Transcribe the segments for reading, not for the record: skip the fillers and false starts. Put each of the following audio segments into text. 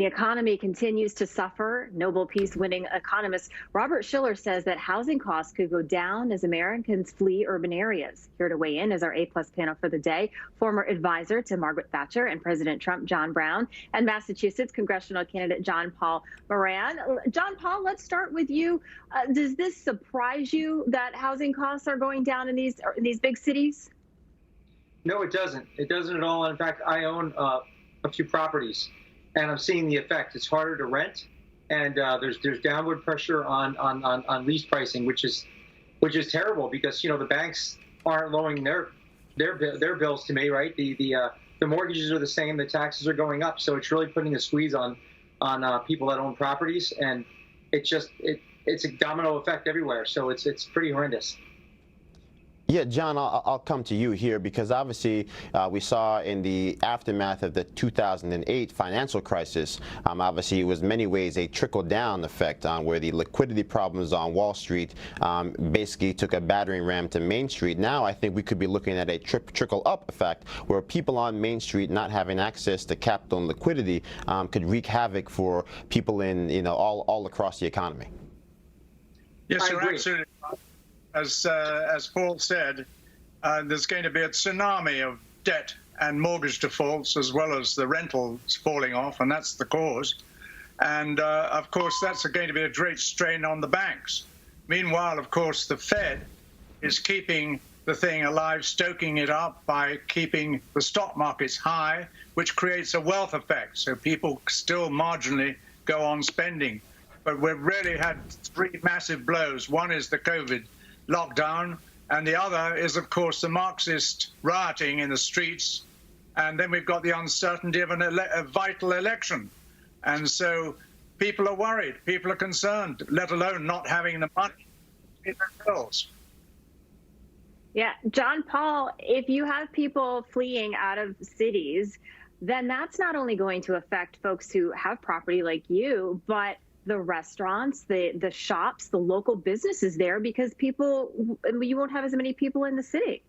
The economy continues to suffer. Nobel Peace-winning economist Robert Shiller says that housing costs could go down as Americans flee urban areas. Here to weigh in is our A-plus panel for the day, former advisor to Margaret Thatcher and President Trump, John Brown, and Massachusetts congressional candidate John Paul Moran. John Paul, let's start with you. Does this surprise you that housing costs are going down in these big cities? No, it doesn't. It doesn't at all. In fact, I own a few properties, and I'm seeing the effect. It's harder to rent, and there's downward pressure on lease pricing, which is terrible because the banks aren't lowering their bills to me, right? The mortgages are the same, the taxes are going up, so it's really putting a squeeze on people that own properties, and it's a domino effect everywhere. So it's pretty horrendous. Yeah, John, I'll come to you here because obviously we saw in the aftermath of the 2008 financial crisis, obviously it was in many ways a trickle-down effect on where the liquidity problems on Wall Street basically took a battering ram to Main Street. Now I think we could be looking at a trickle-up effect where people on Main Street not having access to capital and liquidity could wreak havoc for people in all across the economy. Yes, you're absolutely right. As Paul said, there's going to be a tsunami of debt and mortgage defaults as well as the rentals falling off, and that's the cause. And of course, that's going to be a great strain on the banks. Meanwhile, of course, the Fed is keeping the thing alive, stoking it up by keeping the stock markets high, which creates a wealth effect. So people still marginally go on spending. But we've really had three massive blows. One is the COVID lockdown, and the other is, of course, the Marxist rioting in the streets, and then we've got the uncertainty of a vital election. And so people are worried, people are concerned, let alone not having the money in their bills. Yeah, John Paul, if you have people fleeing out of cities, then that's not only going to affect folks who have property like you, but the restaurants, the shops, the local businesses there, because you won't have as many people in the city.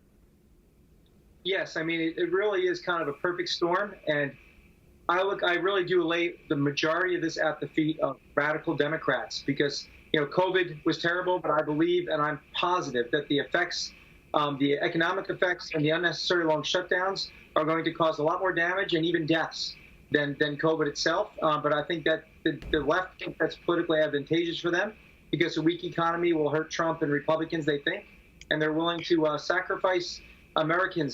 Yes, I mean, it really is kind of a perfect storm. And I really do lay the majority of this at the feet of radical Democrats because, COVID was terrible, but I believe and I'm positive that the effects, the economic effects and the unnecessary long shutdowns are going to cause a lot more damage and even deaths than COVID itself. But I think that the left think that's politically advantageous for them because a weak economy will hurt Trump and Republicans, they think, and they're willing to sacrifice American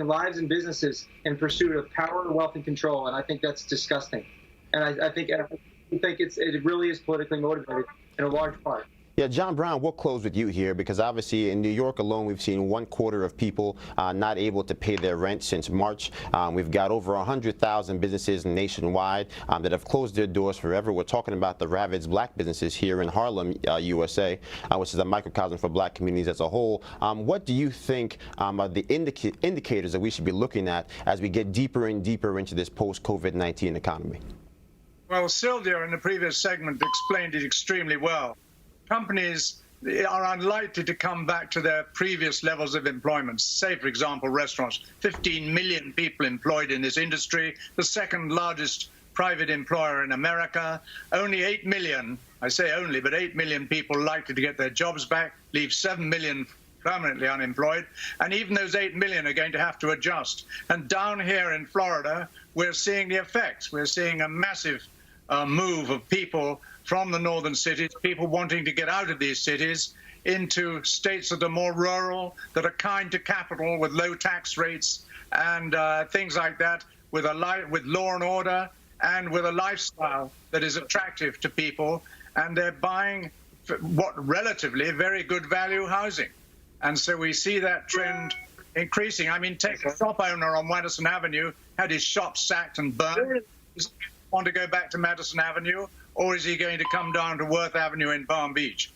lives and businesses in pursuit of power, wealth, and control. And I think that's disgusting. And I think it really is politically motivated in a large part. Yeah, John Brown, we'll close with you here because obviously in New York alone, we've seen 1/4 of people not able to pay their rent since March. We've got over 100,000 businesses nationwide that have closed their doors forever. We're talking about the ravaged black businesses here in Harlem, USA, which is a microcosm for black communities as a whole. What do you think are the indicators that we should be looking at as we get deeper and deeper into this post-COVID-19 economy? Well, Sylvia in the previous segment explained it extremely well. Companies are unlikely to come back to their previous levels of employment. Say, for example, restaurants, 15 million people employed in this industry, the second largest private employer in America. Only 8 million, I say only, but 8 million people likely to get their jobs back, leave 7 million permanently unemployed. And even those 8 million are going to have to adjust. And down here in Florida, we're seeing the effects. We're seeing a massive move of people from the northern cities, people wanting to get out of these cities into states that are more rural, that are kind to capital with low tax rates and things like that, with law and order and with a lifestyle that is attractive to people. And they're buying what relatively very good value housing. And so we see that trend increasing. I mean, take a shop owner on Madison Avenue, had his shop sacked and burned. Does he want to go back to Madison Avenue, or is he going to come down to Worth Avenue in Palm Beach?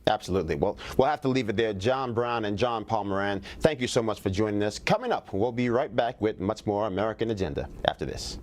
Absolutely. Well, we'll have to leave it there. John Brown and John Paul Moran, thank you so much for joining us. Coming up, we'll be right back with much more American Agenda after this.